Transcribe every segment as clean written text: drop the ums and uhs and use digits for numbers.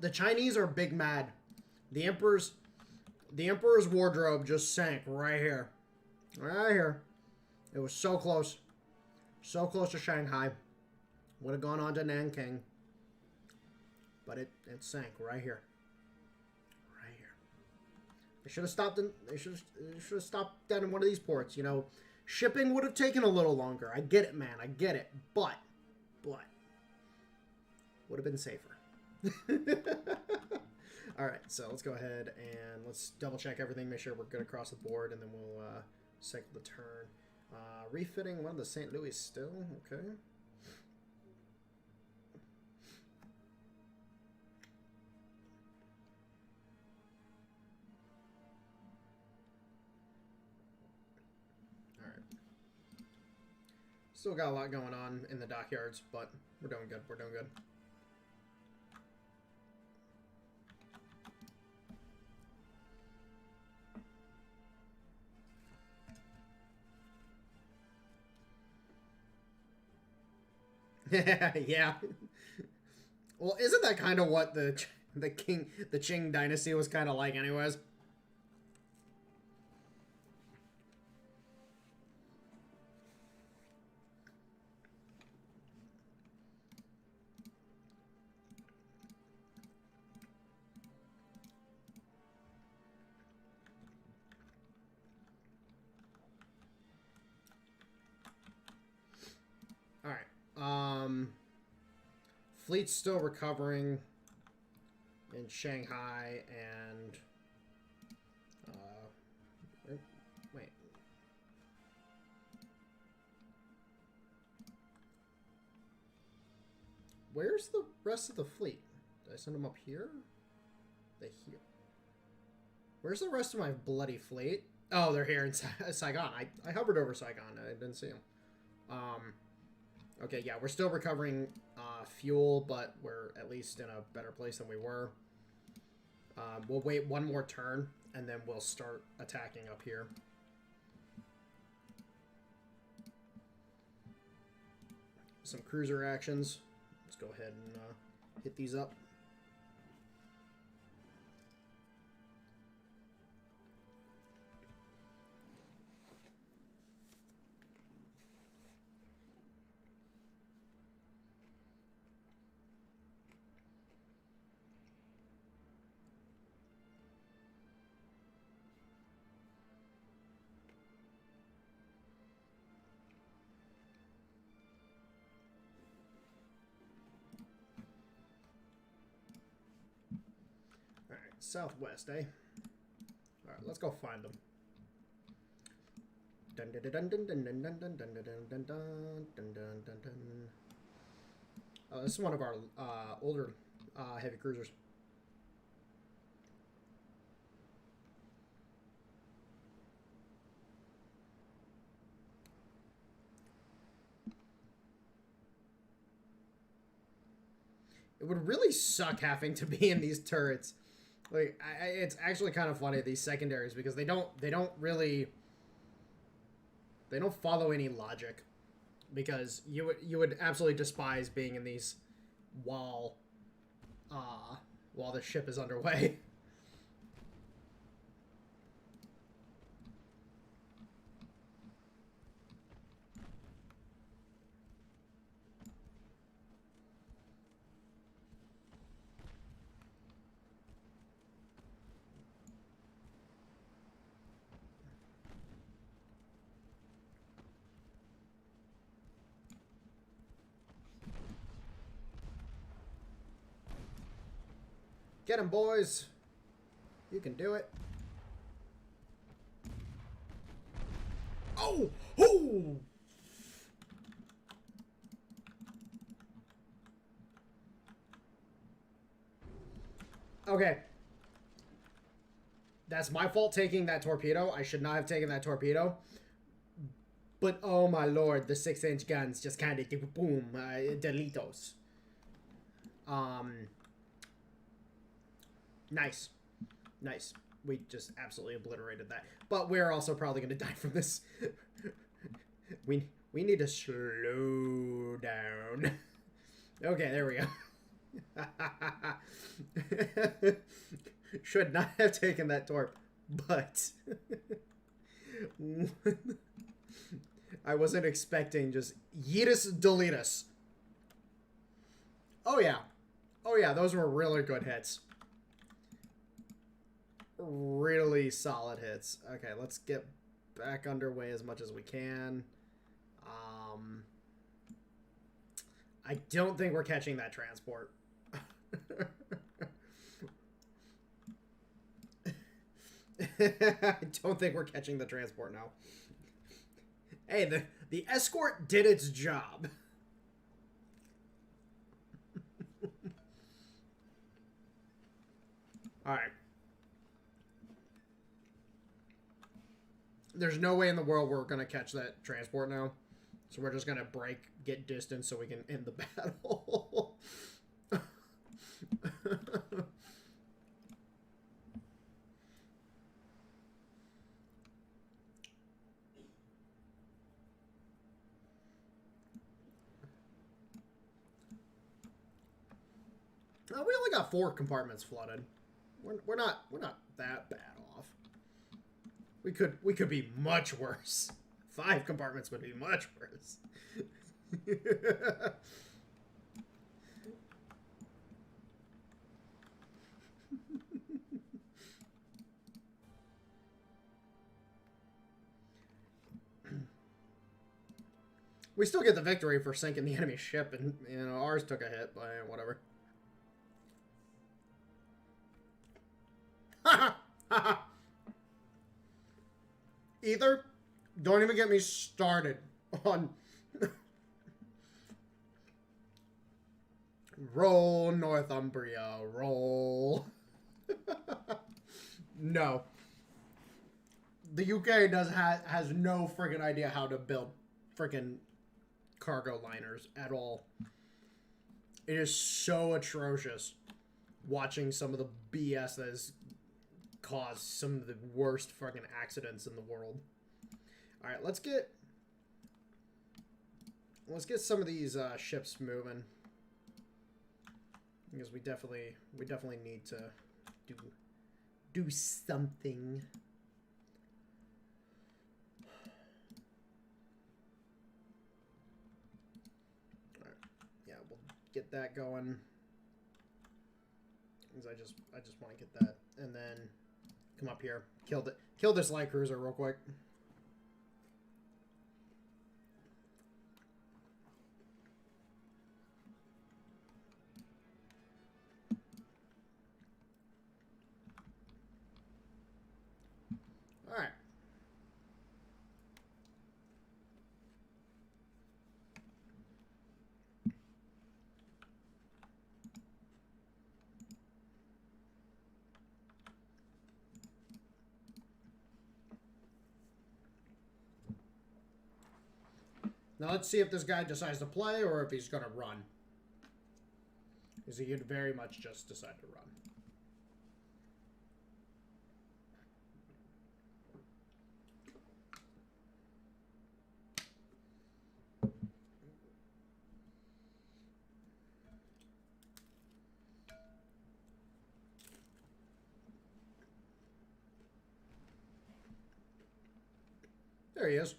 The Chinese are big mad. The Emperor's wardrobe just sank right here. Right here. It was so close. So close to Shanghai. Would have gone on to Nanking. But it sank right here. Right here. They should have stopped dead in one of these ports, you know. Shipping would have taken a little longer. I get it, man. I get it. But would have been safer. Alright, so let's go ahead and let's double check everything, make sure we're good across the board, and then we'll cycle the turn. Refitting one of the St. Louis still, okay. Alright. Still got a lot going on in the dockyards, but we're doing good, we're doing good. Yeah. Well, isn't that kind of what the Qing dynasty was kind of like anyways? All right. Fleet's still recovering in Shanghai and wait. Where's the rest of the fleet? Did I send them up here? They here. Where's the rest of my bloody fleet? Oh, they're here in Saigon. I hovered over Saigon. I didn't see them. Okay, yeah, we're still recovering fuel, but we're at least in a better place than we were. We'll wait one more turn, and then we'll start attacking up here. Some cruiser actions. Let's go ahead and hit these up. Alright, southwest, eh? Alright, let's go find them. Dun dun dun dun dun dun dun dun dun dun dun dun dun dun dun. Oh, this is one of our older heavy cruisers. It would really suck having to be in these turrets. Like, it's actually kind of funny, these secondaries, because they don't follow any logic. Because you would absolutely despise being in these while the ship is underway. Get him, boys! You can do it. Oh! Oh! Okay. That's my fault taking that torpedo. I should not have taken that torpedo. But, oh my lord, the 6-inch guns just kind of do boom, delitos. Nice. Nice. We just absolutely obliterated that. But we're also probably going to die from this. We need to slow down. Okay, there we go. Should not have taken that torp, but I wasn't expecting just yeetus deletus. Oh yeah. Oh yeah, those were really good hits. Really solid hits. Okay, let's get back underway as much as we can. I don't think we're catching that transport. I don't think we're catching the transport now. Hey, the escort did its job. Alright. There's no way in the world we're going to catch that transport now. So we're just going to break, get distance so we can end the battle. We only got 4 compartments flooded. We're not that bad off. We could be much worse. 5 compartments would be much worse. We still get the victory for sinking the enemy ship, and you know ours took a hit, but whatever. Either, don't even get me started on roll Northumbria, roll. No, the UK has no friggin' idea how to build friggin' cargo liners at all. It is so atrocious watching some of the BS that has caused some of the worst fucking accidents in the world. All right, let's get some of these ships moving, because we definitely need to do something. All right, yeah, we'll get that going. Because I just want to get that, and then come up here, kill this light cruiser real quick. All right. Now let's see if this guy decides to play or if he's going to run. Because he could very much just decide to run. There he is.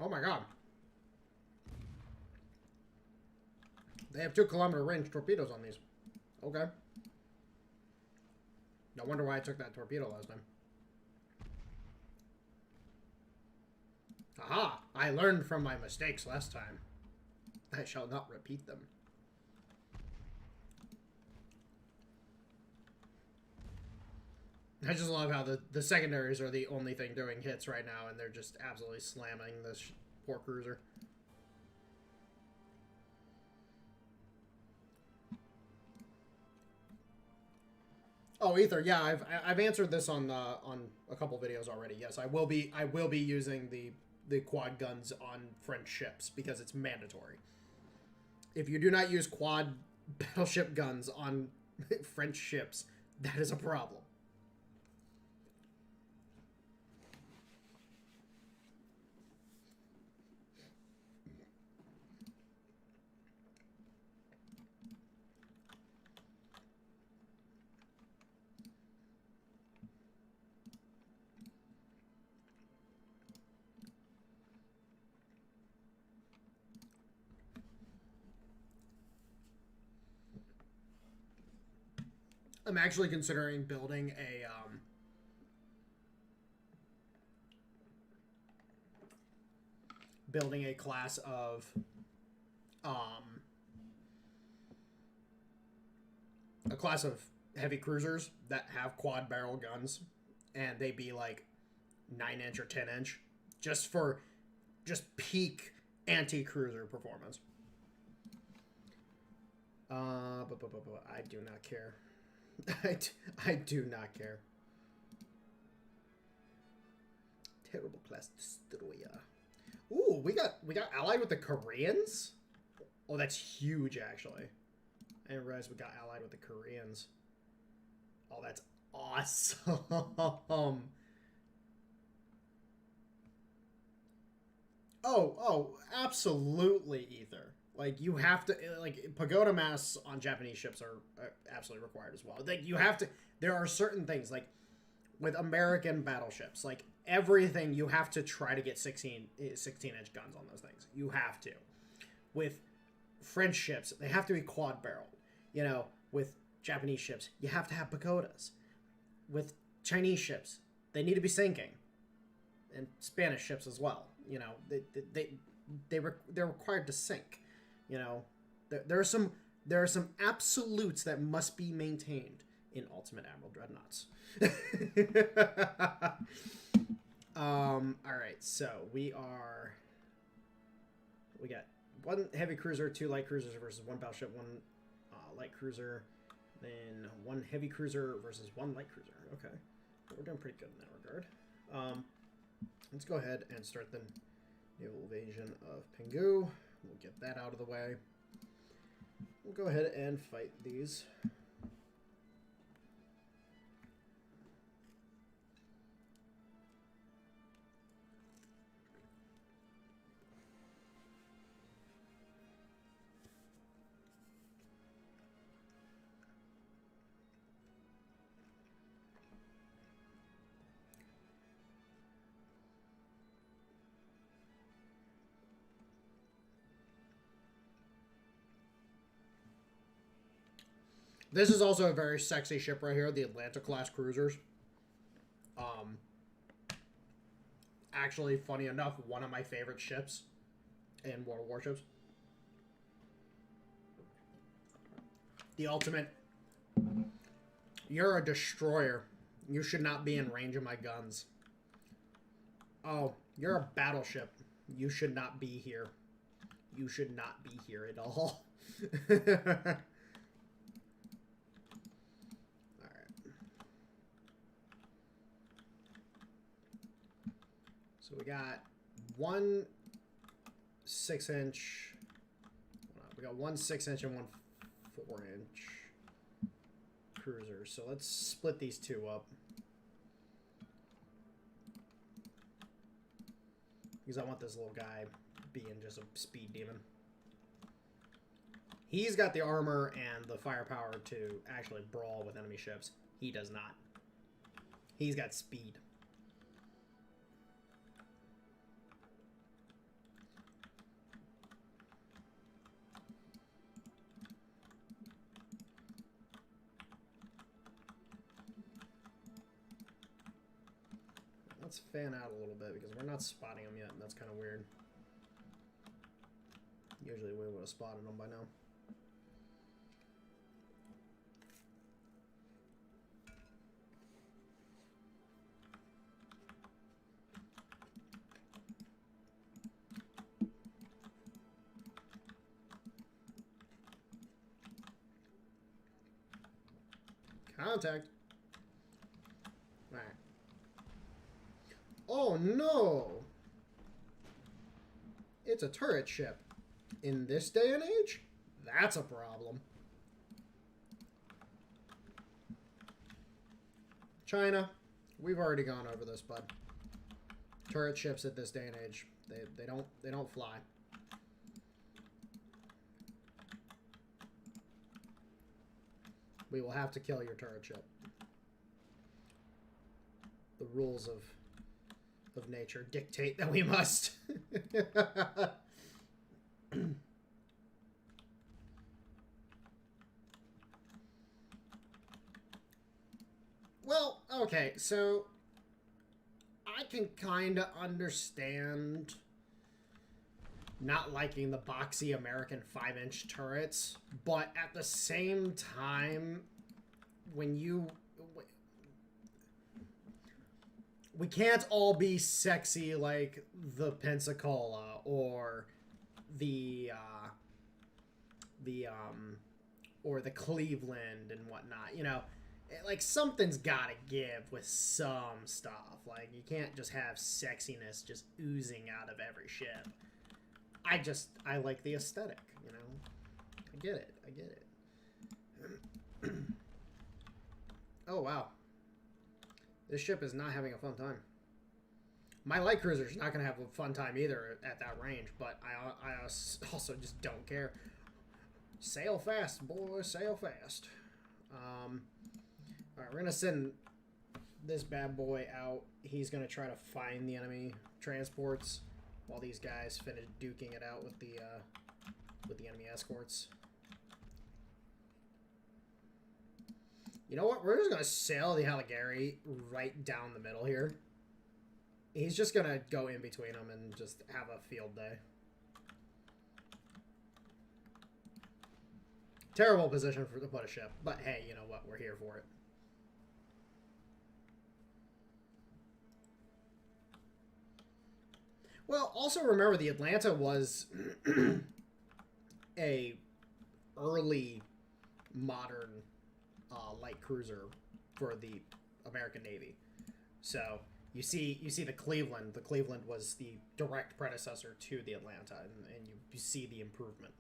Oh my god. They have 2-kilometer range torpedoes on these. Okay. No wonder why I took that torpedo last time. Aha! I learned from my mistakes last time. I shall not repeat them. I just love how the secondaries are the only thing doing hits right now, and they're just absolutely slamming this poor cruiser. Oh, Ether, yeah, I've answered this on a couple videos already. Yes, I will be using the quad guns on French ships because it's mandatory. If you do not use quad battleship guns on French ships, that is a problem. I'm actually considering building a class of heavy cruisers that have quad barrel guns, and they be like 9-inch or 10-inch, just for peak anti-cruiser performance. I do not care. I do not care. Terrible class destroyer. Ooh, we got allied with the Koreans? Oh, that's huge, actually. I didn't realize we got allied with the Koreans. Oh, that's awesome. Oh, absolutely, Ether. Like, you have to, like, pagoda masts on Japanese ships are absolutely required as well. Like, you have to, there are certain things, like, with American battleships, like, everything, you have to try to get 16-inch guns on those things. You have to. With French ships, they have to be quad-barreled. You know, with Japanese ships, you have to have pagodas. With Chinese ships, they need to be sinking. And Spanish ships as well. You know, they're required to sink. You know, there are some absolutes that must be maintained in Ultimate Admiral Dreadnoughts. All right, so we got one heavy cruiser, 2 light cruisers versus 1 battleship, 1 light cruiser, then 1 heavy cruiser versus 1 light cruiser. Okay, we're doing pretty good in that regard. Let's go ahead and start the naval invasion of Pingu. We'll get that out of the way. We'll go ahead and fight these. This is also a very sexy ship right here, the Atlanta-class cruisers. Actually, funny enough, one of my favorite ships in World of Warships. The ultimate. You're a destroyer. You should not be in range of my guns. Oh, you're a battleship. You should not be here. You should not be here at all. So we got 1 6-inch. We got 1 6-inch and 1 4-inch cruisers. So let's split these 2 up. Because I want this little guy being just a speed demon. He's got the armor and the firepower to actually brawl with enemy ships. He does not. He's got speed. Let's fan out a little bit because we're not spotting them yet, and that's kind of weird. Usually we would have spotted them by now. Contact. Alright. Oh no! It's a turret ship. In this day and age? That's a problem. China, we've already gone over this, bud. Turret ships at this day and age, they don't fly. We will have to kill your turret ship. The rules of nature dictate that we must. Well, okay, so I can kind of understand not liking the boxy American 5-inch turrets, but at the same time, we can't all be sexy like the Pensacola or the Cleveland and whatnot, you know. Like, something's gotta give with some stuff. Like, you can't just have sexiness just oozing out of every ship. I like the aesthetic, you know? I get it. Oh, wow. This ship is not having a fun time. My light cruiser's not gonna have a fun time either at that range, but I also just don't care. Sail fast, boys, sail fast. Alright, we're going to send this bad boy out. He's going to try to find the enemy transports while these guys finish duking it out with the enemy escorts. You know what? We're just going to sail the Haligari right down the middle here. He's just going to go in between them and just have a field day. Terrible position to put a ship, but hey, you know what? We're here for it. Well, also remember the Atlanta was a early modern light cruiser for the American Navy. So you see the Cleveland. The Cleveland was the direct predecessor to the Atlanta, and you see the improvement.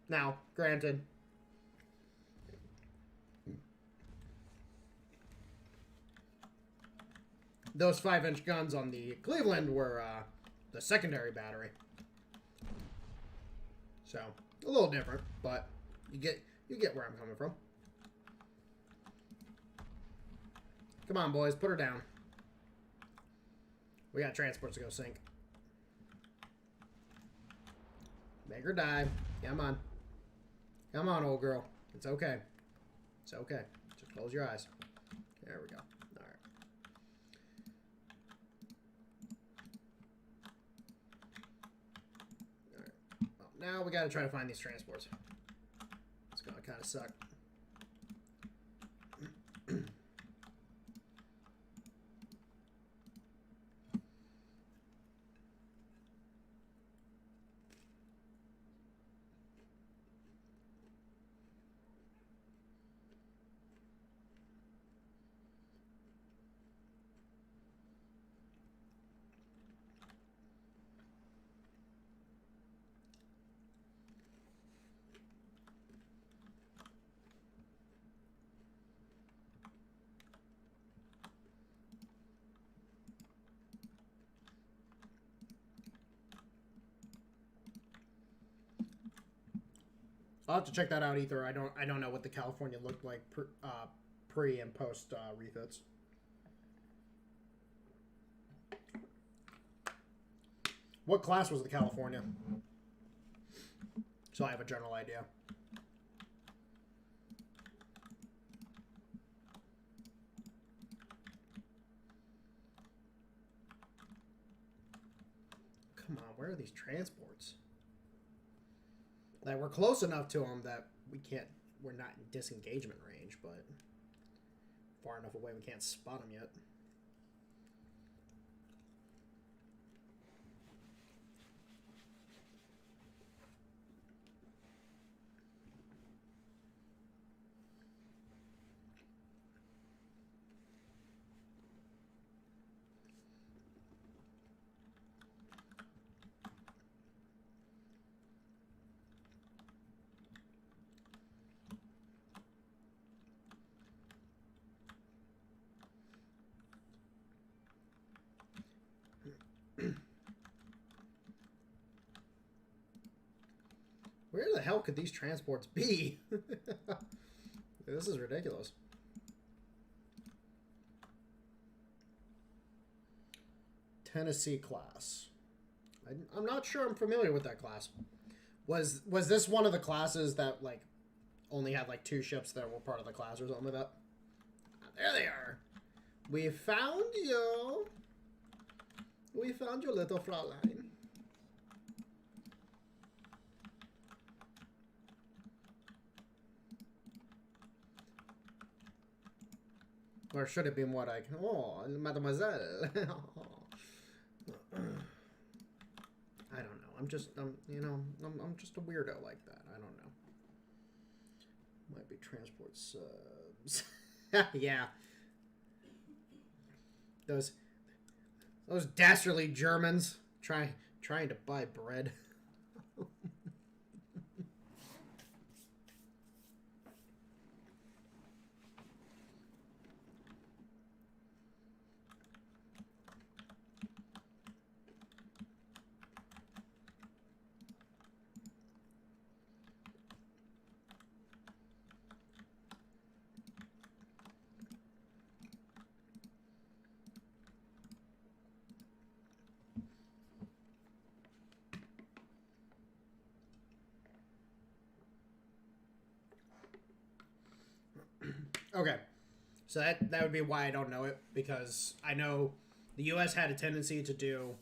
Now, granted, those 5-inch guns on the Cleveland were the secondary battery. So, a little different, but you get where I'm coming from. Come on, boys, put her down. We got transports to go sink. Make her dive. Come on. Come on, old girl. It's okay. It's okay. Just close your eyes. There we go. All right. All right. Well, now we got to try to find these transports. It's going to kind of suck. I'll have to check that out, Ether. I don't know what the California looked like pre and post refits. What class was the California? So I have a general idea. Come on, where are these transports? Like, we're close enough to them that we're not in disengagement range, but far enough away we can't spot them yet. Where the hell could these transports be? This is ridiculous. Tennessee class. I'm not sure I'm familiar with that class. Was this one of the classes that, like, only had, like, 2 ships that were part of the class or something like that? There they are. We found you. We found your little Fraulein. Or should it be more like, oh, mademoiselle? I don't know. I'm just a weirdo like that. I don't know. Might be transport subs. Yeah. Those dastardly Germans trying to buy bread. Okay, so that would be why I don't know it, because I know the U.S. had a tendency to do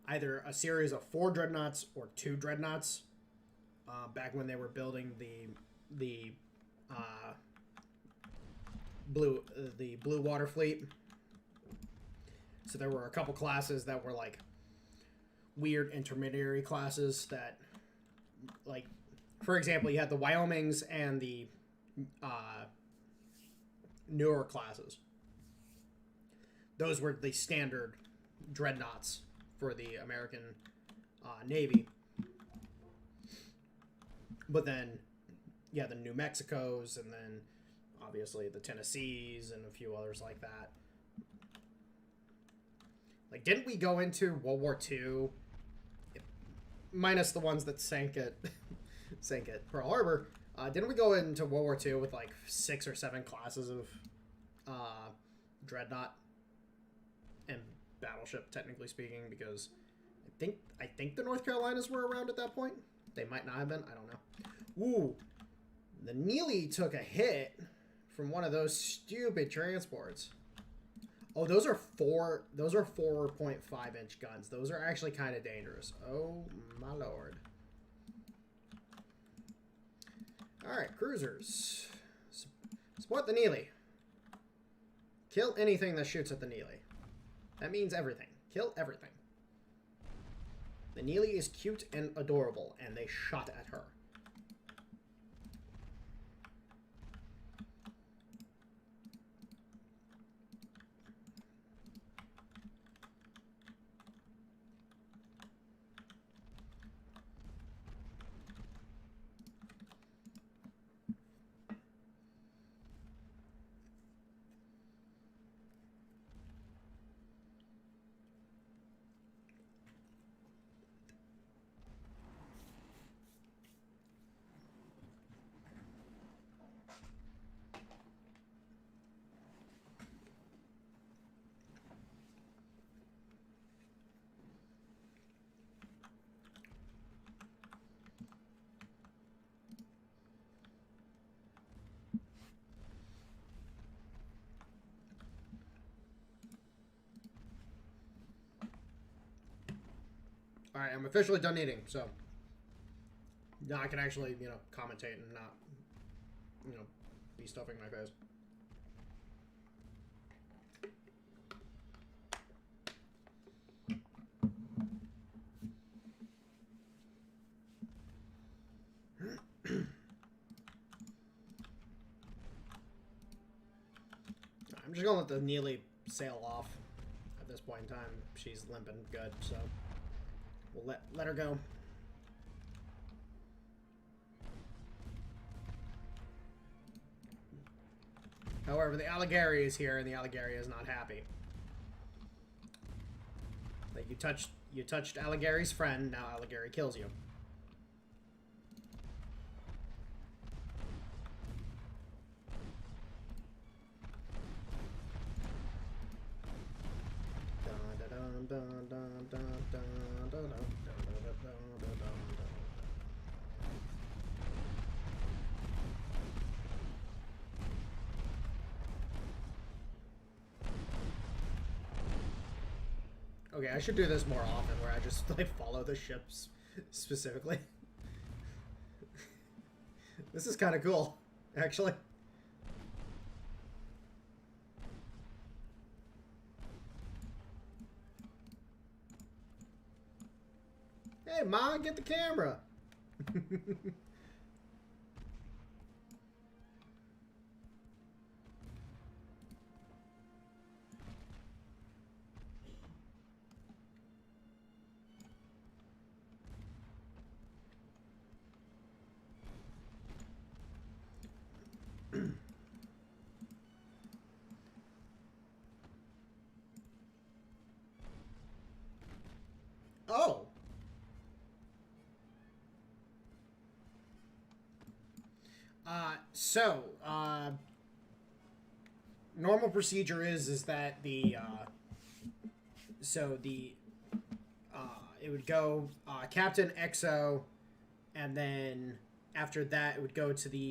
either a series of 4 dreadnoughts or 2 dreadnoughts back when they were building the blue water fleet. So there were a couple classes that were like weird intermediary classes that, like, for example, you had the Wyomings and the newer classes. Those were the standard dreadnoughts for the American Navy. But then, yeah, the New Mexicos, and then obviously the Tennessees and a few others like that. Like, didn't we go into World War II, minus the ones that sank at Pearl Harbor? Didn't we go into World War II with like 6 or 7 classes of dreadnought and battleship, technically speaking? Because I think the North Carolinas were around at that point. They might not have been. I don't know. Ooh, the Neely took a hit from one of those stupid transports. Oh, those are 4.5-inch guns. Those are actually kind of dangerous. Oh my lord. Alright, cruisers. Support the Neely. Kill anything that shoots at the Neely. That means everything. Kill everything. The Neely is cute and adorable, and they shot at her. Alright, I'm officially done eating, so now I can actually, commentate and not, be stuffing my face. I'm just gonna let the Neely sail off at this point in time. She's limping good, so we'll let her go. However, the Alligari is here, and the Alligari is not happy. Like, you touched Alligari's friend, now Alligari kills you. Okay, I should do this more often, where I just like follow the ships specifically. This is kind of cool, actually. Hey, Ma, get the camera. Oh. Normal procedure is that it would go Captain XO, and then after that it would go to the